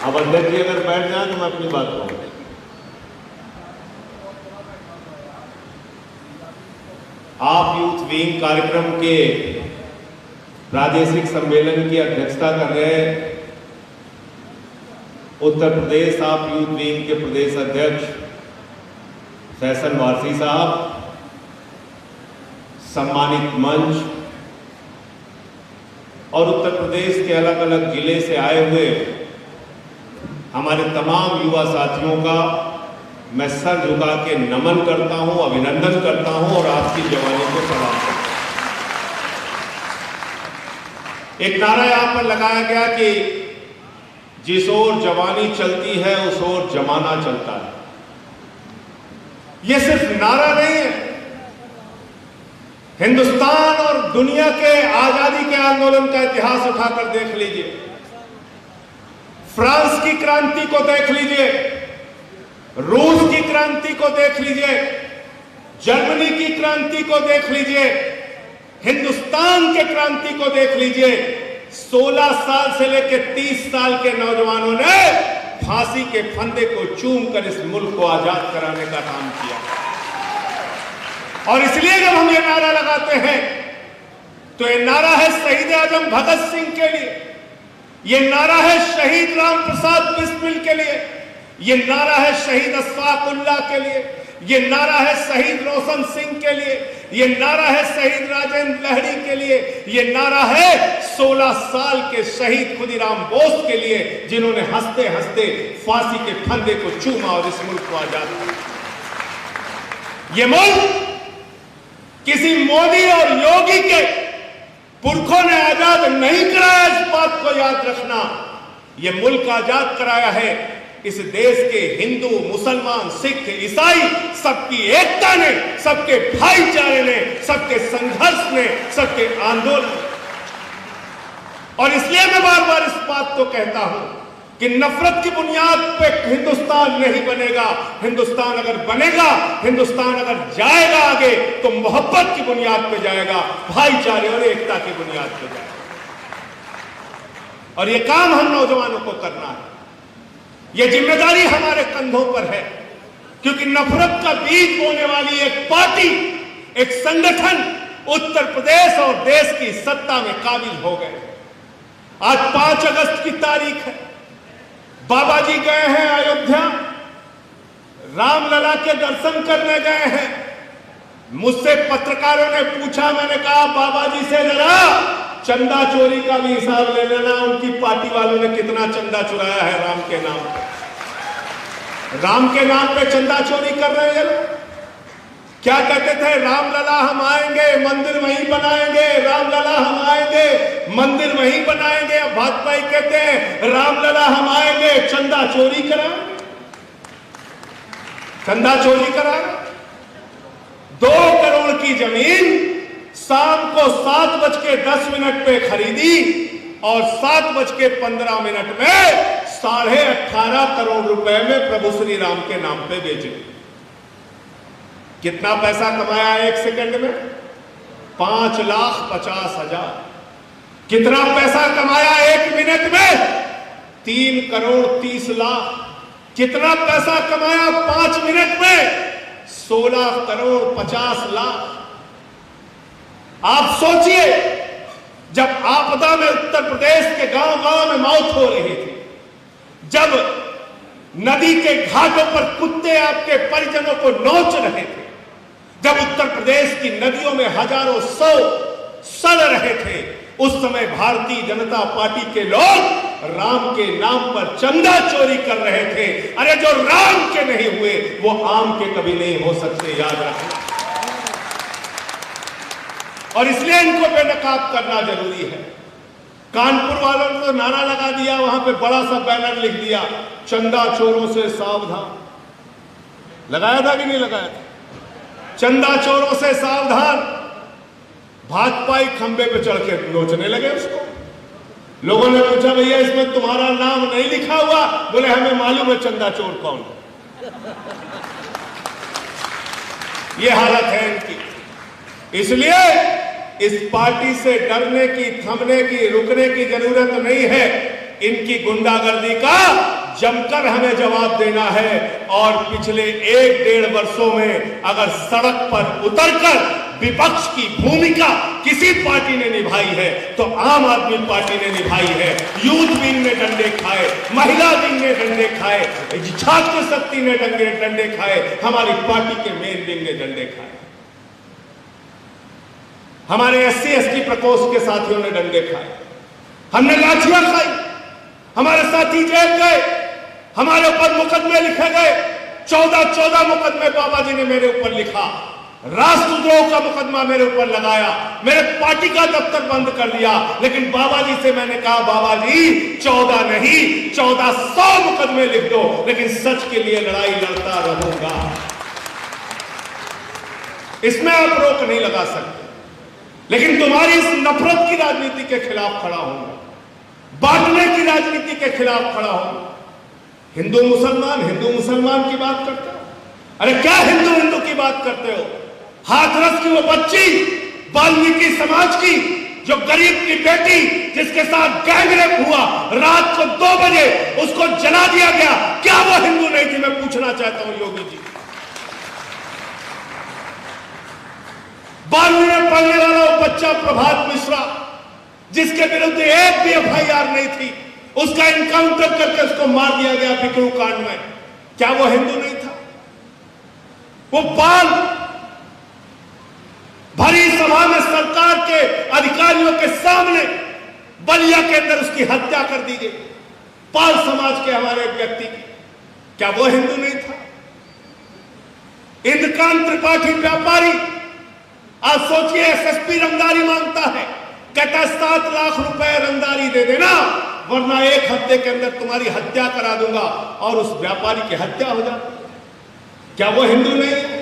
अब अध्यक्ष जी अगर बैठ जाए तो मैं अपनी बात कहूंगा। आप यूथ विंग कार्यक्रम के प्रादेशिक सम्मेलन की अध्यक्षता कर रहे उत्तर प्रदेश आप यूथ विंग के प्रदेश अध्यक्ष फैसल वारसी साहब, सम्मानित मंच और उत्तर प्रदेश के अलग अलग जिले से आए हुए हमारे तमाम युवा साथियों का मैं सर झुका के नमन करता हूं, अभिनंदन करता हूं और आपकी जवानी को सलाम करता हूं। एक नारा यहां पर लगाया गया कि जिस ओर जवानी चलती है उस ओर जमाना चलता है। यह सिर्फ नारा नहीं है, हिंदुस्तान और दुनिया के आजादी के आंदोलन का इतिहास उठाकर देख लीजिए, फ्रांस की क्रांति को देख लीजिए, रूस की क्रांति को देख लीजिए, जर्मनी की क्रांति को देख लीजिए, हिंदुस्तान के क्रांति को देख लीजिए। 16 साल से लेकर 30 साल के नौजवानों ने फांसी के फंदे को चूमकर इस मुल्क को आजाद कराने का काम किया। और इसलिए जब हम ये नारा लगाते हैं तो ये नारा है शहीद आजम भगत सिंह के लिए, ये नारा है शहीद राम प्रसाद बिस्मिल के लिए, ये नारा है शहीद अशफाक उल्लाह के लिए, ये नारा है शहीद रोशन सिंह के लिए, ये नारा है शहीद राजेंद्र लहरी के लिए, ये नारा है 16 साल के शहीद खुदीराम बोस के लिए, जिन्होंने हंसते हंसते फांसी के फंदे को चूमा और इस मुल्क को आजाद किया। ये मुल्क किसी मोदी और योगी के पुरखों ने आजाद नहीं कराया, इस बात को याद रखना। यह मुल्क आजाद कराया है इस देश के हिंदू, मुसलमान, सिख, ईसाई सबकी एकता ने, सबके भाईचारे ने, सबके संघर्ष ने, सबके आंदोलन। और इसलिए मैं बार बार इस बात को कहता हूं कि नफरत की बुनियाद पे हिंदुस्तान नहीं बनेगा। हिंदुस्तान अगर बनेगा, हिंदुस्तान अगर जाएगा आगे तो मोहब्बत की बुनियाद पे जाएगा, भाईचारे और एकता की बुनियाद पे जाएगा। और यह काम हम नौजवानों को करना है, यह जिम्मेदारी हमारे कंधों पर है, क्योंकि नफरत का बीज बोने वाली एक पार्टी, एक संगठन उत्तर प्रदेश और देश की सत्ता में काबिल हो गए। आज 5 अगस्त की तारीख है, बाबा जी गए हैं अयोध्या, रामलला के दर्शन करने गए हैं। मुझसे पत्रकारों ने पूछा, मैंने कहा बाबा जी से जरा चंदा चोरी का भी हिसाब ले लेना, उनकी पार्टी वालों ने कितना चंदा चुराया है राम के नाम पे। राम के नाम पे चंदा चोरी कर रहे हैं लोग। क्या कहते थे, रामलला हम आएंगे मंदिर वहीं बनाएंगे, रामलला हम आएंगे मंदिर वहीं बनाएंगे। अब भाजपा ही कहते हैं रामलला हम आएंगे चंदा चोरी कराएंगे, चंदा चोरी कराएंगे। 2 करोड़ की जमीन शाम को 7:10 पे खरीदी और 7:15 में 18.5 करोड़ रुपए में प्रभु श्री राम के नाम पे बेचे। कितना पैसा कमाया 1 सेकंड में? 5,50,000। कितना पैसा कमाया 1 मिनट में? 3 करोड़ 30 लाख। कितना पैसा कमाया 5 मिनट में? 16 करोड़ 50 लाख। आप सोचिए, जब आपदा में उत्तर प्रदेश के गांव-गांव में मौत हो रही थी, जब नदी के घाटों पर कुत्ते आपके परिजनों को नोच रहे थे, जब उत्तर प्रदेश की नदियों में हजारों सौ सड़ रहे थे, उस समय भारतीय जनता पार्टी के लोग राम के नाम पर चंदा चोरी कर रहे थे। अरे जो राम के नहीं हुए वो आम के कभी नहीं हो सकते, याद रखना। और इसलिए इनको बेनकाब करना जरूरी है। कानपुर वालों ने तो नारा लगा दिया, वहां पे बड़ा सा बैनर लिख दिया, चंदा चोरों से सावधान। लगाया था कि नहीं लगाया था? चंदा चोरों से सावधान। भाजपाई खंबे पे चढ़ के नोचने लगे उसको। लोगों ने पूछा, भैया इसमें तुम्हारा नाम नहीं लिखा हुआ? बोले हमें मालूम है चंदा चोर कौन है। ये हालत है इनकी। इसलिए इस पार्टी से डरने की, थमने की, रुकने की जरूरत नहीं है। इनकी गुंडागर्दी का जमकर हमें जवाब देना है। और पिछले 1-1.5 वर्षों में अगर सड़क पर उतरकर विपक्ष की भूमिका किसी पार्टी ने निभाई है तो आम आदमी पार्टी ने निभाई है। यूथ विंग ने डंडे खाए, महिला विंग ने डंडे खाए, छात्र शक्ति ने डंडे खाए, हमारी पार्टी के मेन विंग ने डंडे खाए, हमारे SC ST प्रकोष्ठ के साथियों ने डंडे खाए, हमने लाठियां खाई, हमारे साथी जेल गए, हमारे ऊपर मुकदमे लिखे गए। 14 मुकदमे बाबा जी ने मेरे ऊपर लिखा, राष्ट्रद्रोह का मुकदमा मेरे ऊपर लगाया, मेरे पार्टी का दफ्तर बंद कर दिया। लेकिन बाबा जी से मैंने कहा, बाबा जी 14 नहीं 1400 मुकदमे लिख दो, लेकिन सच के लिए लड़ाई लड़ता रहूंगा। इसमें आप रोक नहीं लगा सकते, लेकिन तुम्हारी इस नफरत की राजनीति के खिलाफ खड़ा हूं, बांटने की राजनीति के खिलाफ खड़ा हूं। हिंदू मुसलमान की बात करते हो, अरे क्या हिंदू की बात करते हो? हाथरस की वो बच्ची, वाल्मीकि समाज की, जो गरीब की बेटी जिसके साथ गैंगरेप हुआ, रात को 2 बजे उसको जला दिया गया, क्या वो हिंदू नहीं थी? मैं पूछना चाहता हूं योगी जी। 12वीं में पढ़ने वाला वो बच्चा प्रभात मिश्रा, जिसके विरुद्ध एक भी FIR नहीं थी, उसका इनकाउंटर करके उसको मार दिया गया बिकरू कांड में, क्या वो हिंदू नहीं था? वो बाल भरी सभा में सरकार के अधिकारियों के सामने बलिया के अंदर उसकी हत्या कर दी गई, पाल समाज के हमारे व्यक्ति की, क्या वो हिंदू नहीं था? इंद्रकांत त्रिपाठी व्यापारी, आज सोचिए SSP रंगदारी मांगता है, कहता 7 लाख रुपए रंगदारी दे देना वरना 1 हफ्ते के अंदर तुम्हारी हत्या करा दूंगा, और उस व्यापारी की हत्या हो जाती। क्या वो हिंदू नहीं है?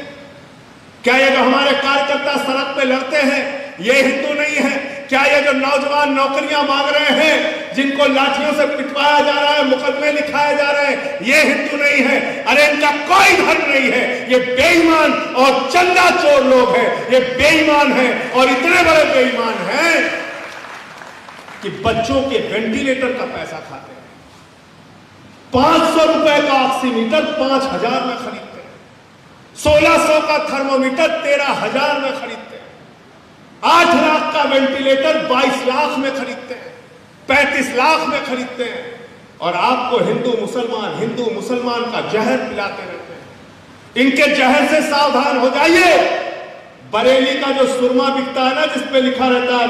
क्या ये जो हमारे कार्यकर्ता सड़क पे लड़ते हैं ये हिंदू नहीं है? क्या ये जो नौजवान नौकरियां मांग रहे हैं, जिनको लाठियों से पिटवाया जा रहा है, मुकदमे लिखाए जा रहे हैं, ये हिंदू नहीं है? अरे इनका कोई धर्म नहीं है, ये बेईमान और चंदा चोर लोग हैं, ये बेईमान हैं, और इतने बड़े बेईमान हैं कि बच्चों के वेंटिलेटर का पैसा खाते हैं। 500 रुपए का ऑक्सीमीटर 5000 में खरीदते हैं, 1600 का थर्मोमीटर 13000 में खरीदते हैं, 8 लाख का वेंटिलेटर 22 लाख में खरीदते हैं, 35 लाख में खरीदते हैं, और आपको हिंदू मुसलमान का जहर पिलाते रहते हैं। इनके जहर से सावधान हो जाइए। बरेली का जो सुरमा बिकता है ना, जिसपे लिखा रहता है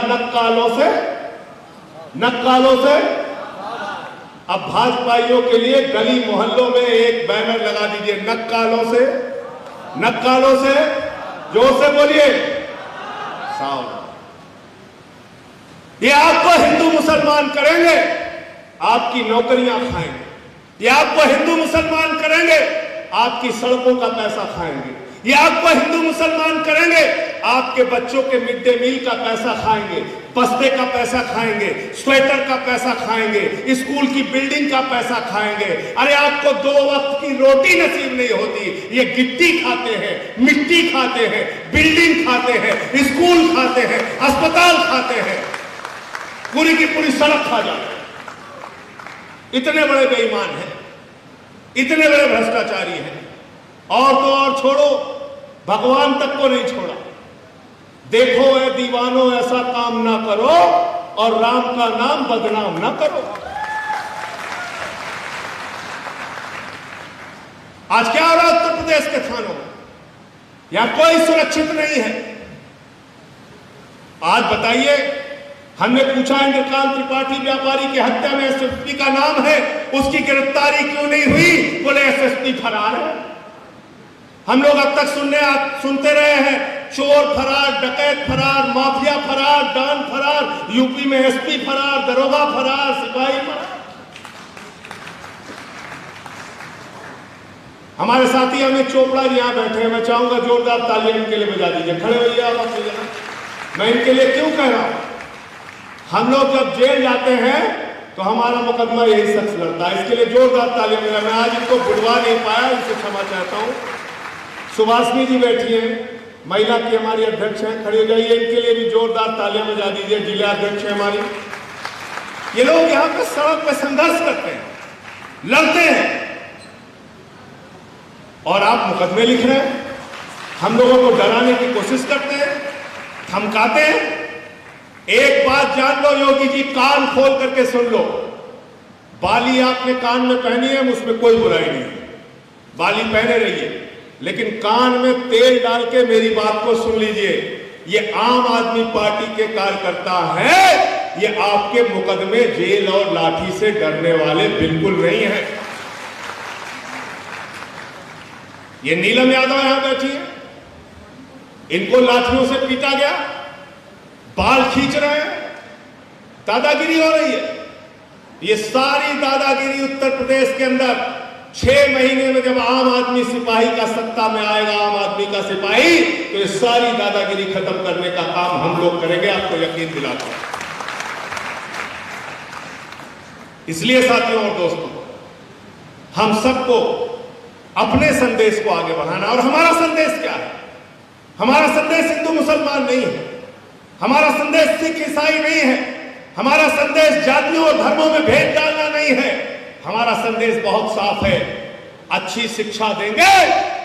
नक्कालों से, अब भाजपाइयों के लिए गली मोहल्लों में एक बैनर लगा दीजिए, नक्कालों से, जोर से बोलिए, सावधान। ये आपको हिंदू मुसलमान करेंगे, आपकी नौकरियां खाएंगे, ये आपको हिंदू मुसलमान करेंगे, आपकी सड़कों का पैसा खाएंगे, ये आपको हिंदू मुसलमान करेंगे, आपके बच्चों के मिड डे मील का पैसा खाएंगे, बस्ते का पैसा खाएंगे, स्वेटर का पैसा खाएंगे, स्कूल की बिल्डिंग का पैसा खाएंगे। अरे आपको 2 वक्त की रोटी नसीब नहीं होती, ये गिट्टी खाते हैं, मिट्टी खाते हैं, बिल्डिंग खाते हैं, स्कूल खाते हैं, अस्पताल खाते हैं, पूरी की पूरी सड़क खा जाते हैं। इतने बड़े बेईमान हैं, इतने बड़े भ्रष्टाचारी हैं। और तो और छोड़ो, भगवान तक को नहीं छोड़ा। देखो ए दीवानों, ऐसा काम ना करो और राम का नाम बदनाम ना करो। आज क्या हो रहा है उत्तर प्रदेश के थानों में? यहां कोई सुरक्षित नहीं है। आज बताइए, हमने पूछा इंद्रकांत त्रिपाठी व्यापारी की हत्या में SSP का नाम है, उसकी गिरफ्तारी क्यों नहीं हुई? बोले SSP फरार है। हम लोग अब तक सुनते रहे हैं, चोर फरार, डकैत फरार, माफिया फरार, डॉन फरार, यूपी में SP फरार, दरोगा फरार, सिपाही फरार। हमारे साथी अमित चोपड़ा जी यहां बैठे हैं, मैं चाहूंगा जोरदार तालियां इनके लिए बजा दीजिए। खड़े होइए आप अपनी जगह। मैं इनके लिए क्यों कह रहा हूं? हम लोग जब जेल जाते हैं तो हमारा मुकदमा यही शख्स लड़ता है, इसके लिए जोरदार तालियां बजा। मैं आज इनको बुलवा नहीं पाया, इनसे क्षमा चाहता हूं। सुभाषनी जी बैठी हैं, महिला की हमारी अध्यक्ष हैं, खड़ी हो जाइए, इनके लिए भी जोरदार तालियां बजा दीजिए। जिला अध्यक्ष है हमारी। ये लोग यहां पे सड़क पे संघर्ष करते हैं, लड़ते हैं, और आप मुकदमे लिख रहे हैं, हम लोगों को डराने की कोशिश करते हैं, धमकाते हैं। एक बात जान लो योगी जी, कान खोल करके सुन लो, बाली आपने कान में पहनी है, उसमें कोई बुराई नहीं है, बाली पहने रहिए, लेकिन कान में तेल डाल के मेरी बात को सुन लीजिए। ये आम आदमी पार्टी के कार्यकर्ता हैं, ये आपके मुकदमे, जेल और लाठी से डरने वाले बिल्कुल नहीं हैं। ये नीलम यादव यहां बैठी है, इनको लाठियों से पीटा गया, बाल खींच रहे हैं, दादागिरी हो रही है। ये सारी दादागिरी उत्तर प्रदेश के अंदर 6 महीने में जब आम आदमी सिपाही का सत्ता में आएगा, आम आदमी का सिपाही, तो ये सारी दादागिरी खत्म करने का काम हम लोग करेंगे, आपको यकीन दिलाता हूं। इसलिए साथियों और दोस्तों, हम सबको अपने संदेश को आगे बढ़ाना, और हमारा संदेश क्या है? हमारा संदेश हिंदू मुसलमान नहीं है, हमारा संदेश सिख ईसाई नहीं है, हमारा संदेश जातियों और धर्मों में भेद डालना नहीं है। हमारा संदेश बहुत साफ है, अच्छी शिक्षा देंगे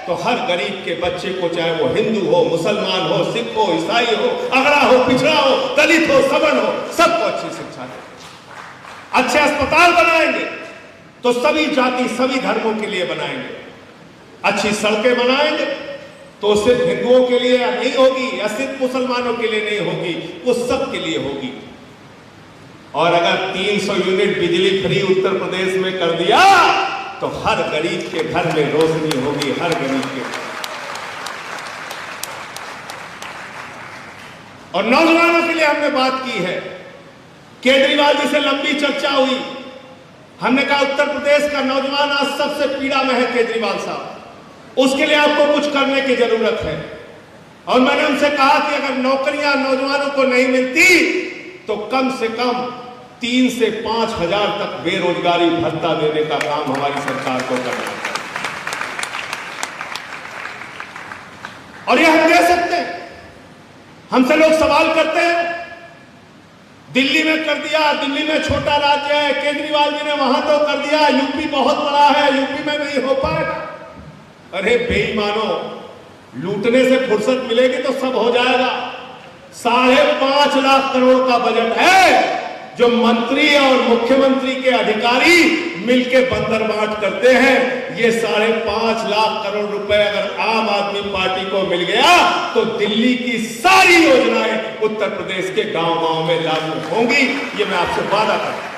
तो हर गरीब के बच्चे को, चाहे वो हिंदू हो, मुसलमान हो, सिख हो, ईसाई हो, अगड़ा हो, पिछड़ा हो, दलित हो, सवर्ण हो, सबको अच्छी शिक्षा देंगे। अच्छे अस्पताल बनाएंगे तो सभी जाति, सभी धर्मों के लिए बनाएंगे। अच्छी सड़कें बनाएंगे तो सिर्फ हिंदुओं के लिए नहीं होगी, या सिर्फ मुसलमानों के लिए नहीं होगी, वो सबके लिए होगी। और अगर 300 यूनिट बिजली फ्री उत्तर प्रदेश में कर दिया तो हर गरीब के घर में रोशनी होगी, हर गरीब के। और नौजवानों के लिए हमने बात की है, केजरीवाल जी से लंबी चर्चा हुई, हमने कहा उत्तर प्रदेश का नौजवान आज सबसे पीड़ा में है केजरीवाल साहब, उसके लिए आपको कुछ करने की जरूरत है। और मैंने उनसे कहा कि अगर नौकरियां नौजवानों को नहीं मिलती तो कम से कम 3 से 5 हजार तक बेरोजगारी भत्ता देने का काम हमारी सरकार को करना है, और यह हम दे सकते हैं। हमसे लोग सवाल करते हैं, दिल्ली में कर दिया, दिल्ली में छोटा राज्य है, केजरीवाल जी ने वहां तो कर दिया, यूपी बहुत बड़ा है, यूपी में नहीं हो पाएगा। अरे बेईमानो, लूटने से फुर्सत मिलेगी तो सब हो जाएगा। 5.5 लाख करोड़ का बजट है जो मंत्री और मुख्यमंत्री के अधिकारी मिलके बंदरबाट करते हैं। ये 5.5 लाख करोड़ रुपए अगर आम आदमी पार्टी को मिल गया तो दिल्ली की सारी योजनाएं उत्तर प्रदेश के गांव-गांव में लागू होंगी, ये मैं आपसे वादा करता हूं।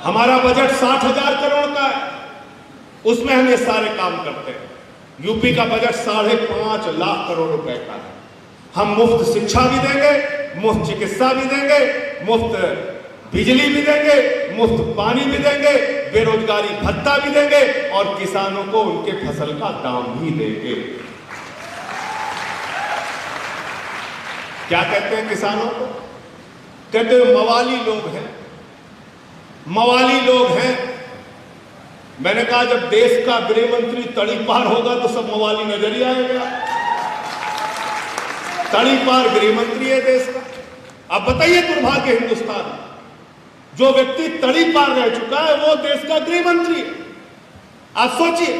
हमारा बजट 60,000 करोड़ का है, उसमें हम ये सारे काम करते हैं। यूपी का बजट 5.5 लाख करोड़ रुपए का है। हम मुफ्त शिक्षा भी देंगे, मुफ्त चिकित्सा भी देंगे, मुफ्त बिजली भी देंगे, मुफ्त पानी भी देंगे, बेरोजगारी भत्ता भी देंगे, और किसानों को उनके फसल का दाम भी देंगे। क्या कहते हैं किसानों को? कहते हैं मवाली लोग हैं, मवाली लोग हैं। मैंने कहा जब देश का गृह मंत्री तड़ीपार होगा तो सब मवाली नजर ही आएगा। तड़ीपार गृह मंत्री है देश का। अब बताइए दुर्भाग्य हिंदुस्तान में, जो व्यक्ति तड़ीपार रह चुका है वो देश का गृह मंत्री है। आप सोचिए,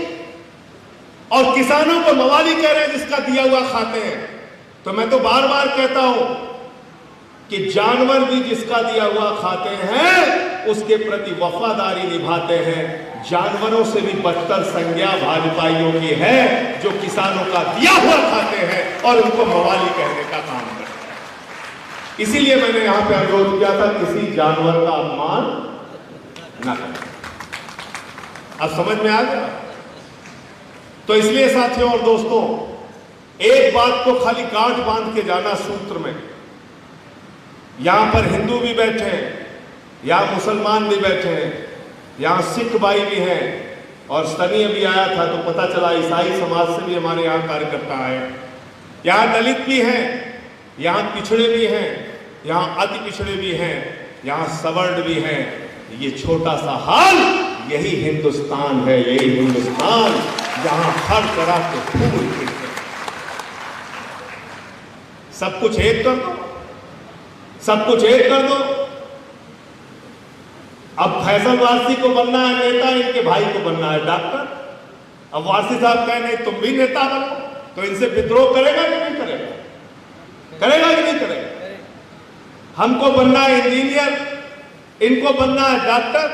और किसानों को मवाली कह रहे हैं जिसका दिया हुआ खाते हैं। तो मैं तो बार बार कहता हूं कि जानवर भी जिसका दिया हुआ खाते हैं उसके प्रति वफादारी निभाते हैं। जानवरों से भी बदतर संज्ञा भाजपाइयों की है जो किसानों का दिया हुआ खाते हैं और उनको मवाली कहने का काम करते हैं। इसीलिए मैंने यहां पे अनुरोध किया था किसी जानवर का अपमान न करें। अब समझ में आ गया? तो इसलिए साथियों और दोस्तों, एक बात को खाली गांठ बांध के जाना सूत्र में, यहां पर हिंदू भी बैठे हैं, यहां मुसलमान भी बैठे हैं, यहां सिख भाई भी हैं, और सनी अभी आया था तो पता चला ईसाई समाज से भी हमारे यहां कार्यकर्ता आए। यहां दलित भी हैं, यहां पिछड़े भी हैं, यहां अति पिछड़े भी हैं, यहां सवर्ण भी हैं। ये छोटा सा हाल, यही हिंदुस्तान है, यही हिंदुस्तान जहां हर तरह के फूल खिलते हैं। सब कुछ एक कर दो, सब कुछ एक कर दो। अब फैसल वारसी को बनना है नेता, इनके भाई को बनना है डॉक्टर। अब वारसी साहब कहे नहीं तुम भी नेता बनो, तो इनसे विद्रोह करेगा कि नहीं करेगा? करेगा कि नहीं करेगा? हमको बनना है इंजीनियर, इनको बनना है डॉक्टर।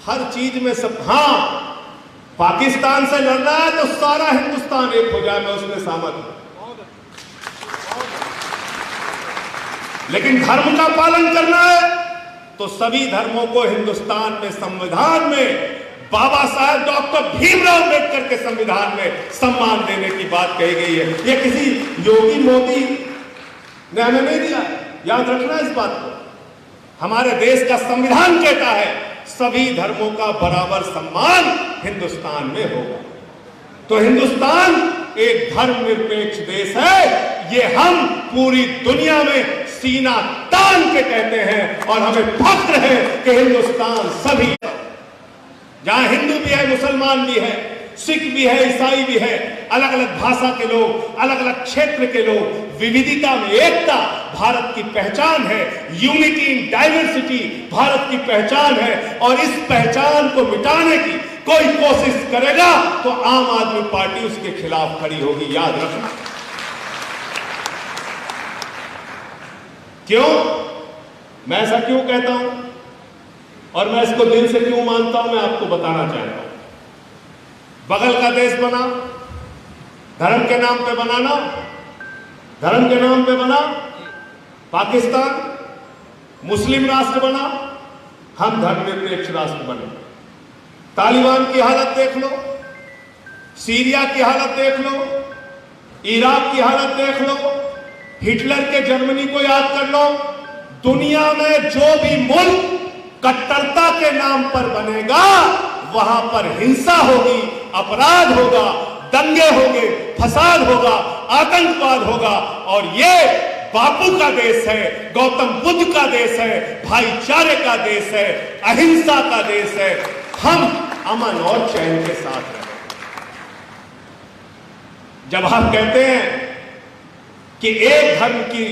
हर चीज में सब। हाँ, पाकिस्तान से लड़ना है तो सारा हिंदुस्तान एक हो जाए, मैं उसमें सहमत हूं। लेकिन धर्म का पालन करना है तो सभी धर्मों को हिंदुस्तान में संविधान में बाबा साहब डॉक्टर भीमराव अम्बेडकर के संविधान में सम्मान देने की बात कही गई है। ये किसी योगी मोदी ने हमें नहीं दिया, याद रखना इस बात को। हमारे देश का संविधान कहता है सभी धर्मों का बराबर सम्मान हिंदुस्तान में होगा। तो हिंदुस्तान एक धर्मनिरपेक्ष देश है, ये हम पूरी दुनिया में सीना तान के कहते हैं और हमें फख्र है कि हिंदुस्तान सभी, जहां हिंदू भी है, मुसलमान भी है, सिख भी है, ईसाई भी है, अलग अलग भाषा के लोग, अलग अलग क्षेत्र के लोग, विविधता में एकता भारत की पहचान है। यूनिटी इन डाइवर्सिटी भारत की पहचान है। और इस पहचान को मिटाने की कोई कोशिश करेगा तो आम आदमी पार्टी उसके खिलाफ खड़ी होगी, याद रखना। क्यों? मैं ऐसा क्यों कहता हूं और मैं इसको दिल से क्यों मानता हूं, मैं आपको बताना चाहता हूं। बगल का देश बना, धर्म के नाम पे बनाना, धर्म के नाम पे बना पाकिस्तान, मुस्लिम राष्ट्र बना, हम धर्मनिरपेक्ष राष्ट्र बने। तालिबान की हालत देख लो, सीरिया की हालत देख लो, इराक की हालत देख लो, हिटलर के जर्मनी को याद कर लो। दुनिया में जो भी मुल्क कट्टरता के नाम पर बनेगा वहां पर हिंसा होगी, अपराध होगा, दंगे होंगे, फसाद होगा, आतंकवाद होगा। और ये बापू का देश है, गौतम बुद्ध का देश है, भाईचारे का देश है, अहिंसा का देश है। हम अमन और चैन के साथ रहे। जब हम कहते हैं कि एक धर्म की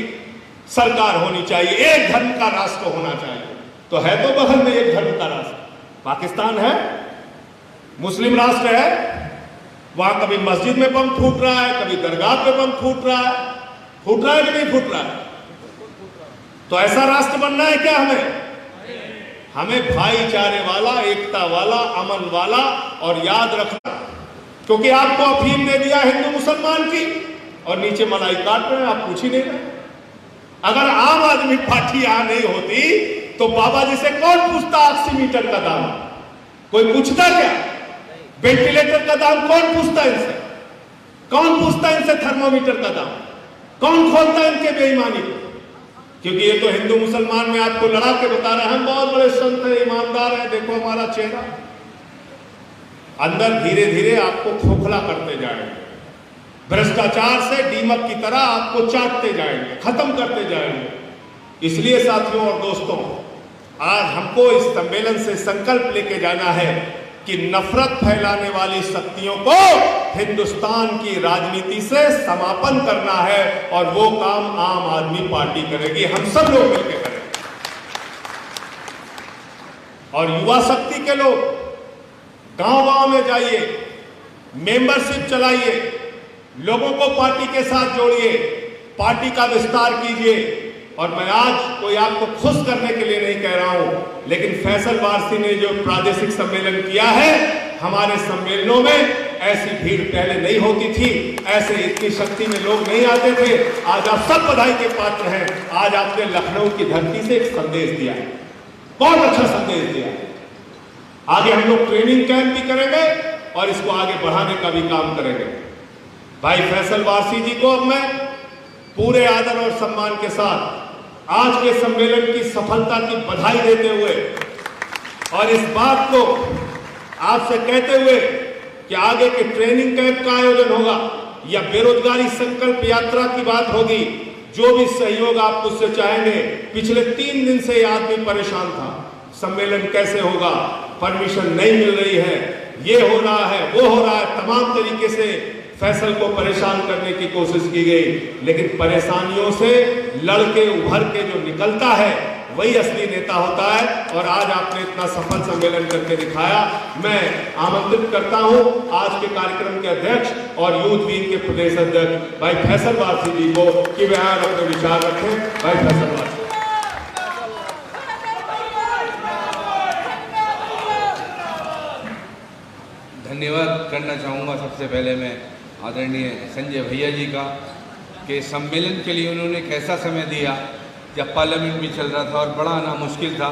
सरकार होनी चाहिए, एक धर्म का राष्ट्र होना चाहिए, तो है तो बगल में एक धर्म का राष्ट्र पाकिस्तान है, मुस्लिम राष्ट्र है। वहां कभी मस्जिद में बम फूट रहा है, कभी दरगाह पे बम फूट रहा है कि नहीं फूट रहा है? तो ऐसा राष्ट्र बनना है क्या हमें? हमें भाईचारे वाला, एकता वाला, अमन वाला। और याद रखना, क्योंकि आपको अफीम दे दिया हिंदू मुसलमान की और नीचे मलाई काट रहे हैं, आप पूछ ही नहीं रहे। अगर आम आदमी पार्टी यहां नहीं होती तो बाबा जी से कौन पूछता ऑक्सीमीटर का दाम? कोई पूछता क्या? वेंटिलेटर का दाम कौन पूछता इनसे? कौन पूछता इनसे थर्मोमीटर का दाम? कौन खोलता इनके बेईमानी को? क्योंकि ये तो हिंदू मुसलमान में आपको लड़ा के बता रहे हैं हम बहुत बड़े संत हैं, ईमानदार हैं, देखो हमारा चेहरा। अंदर धीरे धीरे आपको खोखला करते जाएंगे, भ्रष्टाचार से दीमक की तरह आपको चाटते जाएंगे, खत्म करते जाएंगे। इसलिए साथियों और दोस्तों, आज हमको इस सम्मेलन से संकल्प लेके जाना है कि नफरत फैलाने वाली शक्तियों को हिंदुस्तान की राजनीति से समापन करना है। और वो काम आम आदमी पार्टी करेगी, हम सब लोग मिलकर करेंगे। और युवा शक्ति के लोग गांव-गांव में जाइए, मेंबरशिप चलाइए, लोगों को पार्टी के साथ जोड़िए, पार्टी का विस्तार कीजिए। और मैं आज कोई आपको खुश करने के लिए नहीं कह रहा हूं, लेकिन फैसल वारसी ने जो प्रादेशिक सम्मेलन किया है, हमारे सम्मेलनों में ऐसी भीड़ पहले नहीं होती थी, ऐसे इतनी शक्ति में लोग नहीं आते थे। आज आप सब बधाई के पात्र हैं। आज आपने लखनऊ की धरती से एक संदेश दिया है, बहुत अच्छा संदेश दिया है। आगे हम लोग ट्रेनिंग कैंप भी करेंगे और इसको आगे बढ़ाने का भी काम करेंगे। भाई फैसल वारसी जी को अब मैं पूरे आदर और सम्मान के साथ आज के सम्मेलन की सफलता की बधाई देते हुए और इस बात को आपसे कहते हुए कि आगे के ट्रेनिंग कैंप का आयोजन होगा या बेरोजगारी संकल्प यात्रा की बात होगी, जो भी सहयोग आप मुझसे चाहेंगे। पिछले 3 दिन से यह आदमी परेशान था, सम्मेलन कैसे होगा, परमिशन नहीं मिल रही है, ये हो रहा है, वो हो रहा है, तमाम तरीके से फैसल को परेशान करने की कोशिश की गई, लेकिन परेशानियों से लड़के उभर के जो निकलता है वही असली नेता होता है। और आज आपने इतना सफल सम्मेलन करके दिखाया। मैं आमंत्रित करता हूं आज के कार्यक्रम के अध्यक्ष और यूथ विंग के प्रदेश अध्यक्ष भाई फैसल वारसी जी को कि वे आज अपने विचार रखें। भाई फैसल वारसी। धन्यवाद करना चाहूँगा सबसे पहले मैं आदरणीय संजय भैया जी का कि सम्मेलन के लिए उन्होंने कैसा समय दिया जब पार्लियामेंट भी चल रहा था और बड़ा आना मुश्किल था,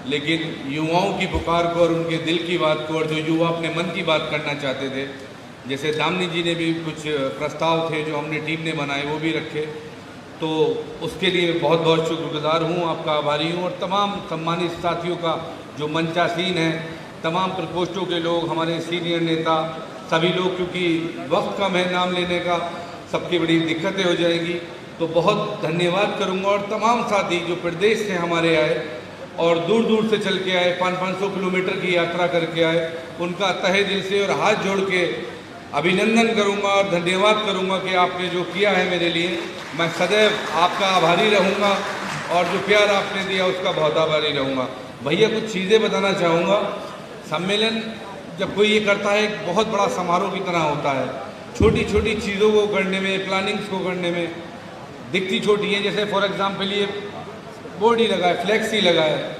लेकिन युवाओं की पुकार को और उनके दिल की बात को और जो युवा अपने मन की बात करना चाहते थे, जैसे दामनी जी ने भी कुछ प्रस्ताव थे जो हमने टीम ने बनाए वो भी रखे, तो उसके लिए बहुत बहुत शुक्रगुजार हूँ, आपका आभारी हूँ। और तमाम सम्मानित साथियों का जो मंचासीन है, तमाम प्रकोष्ठों के लोग, हमारे सीनियर नेता, सभी लोग, क्योंकि वक्त कम है नाम लेने का, सबकी बड़ी दिक्कतें हो जाएंगी, तो बहुत धन्यवाद करूंगा। और तमाम साथी जो प्रदेश से हमारे आए और दूर दूर से चल के आए, 500-500 किलोमीटर की यात्रा करके आए, उनका तहे दिल से और हाथ जोड़ के अभिनंदन करूंगा और धन्यवाद करूंगा कि आपने जो किया है मेरे लिए, मैं सदैव आपका आभारी रहूंगा और जो प्यार आपने दिया उसका बहुत आभारी रहूंगा। भैया कुछ चीज़ें बताना चाहूँगा। सम्मेलन जब कोई ये करता है एक बहुत बड़ा समारोह की तरह होता है, छोटी छोटी चीज़ों को करने में, प्लानिंग्स को करने में दिखती छोटी है, जैसे फॉर एग्जांपल ये बोर्ड ही लगा है, फ्लैक्स ही लगा है,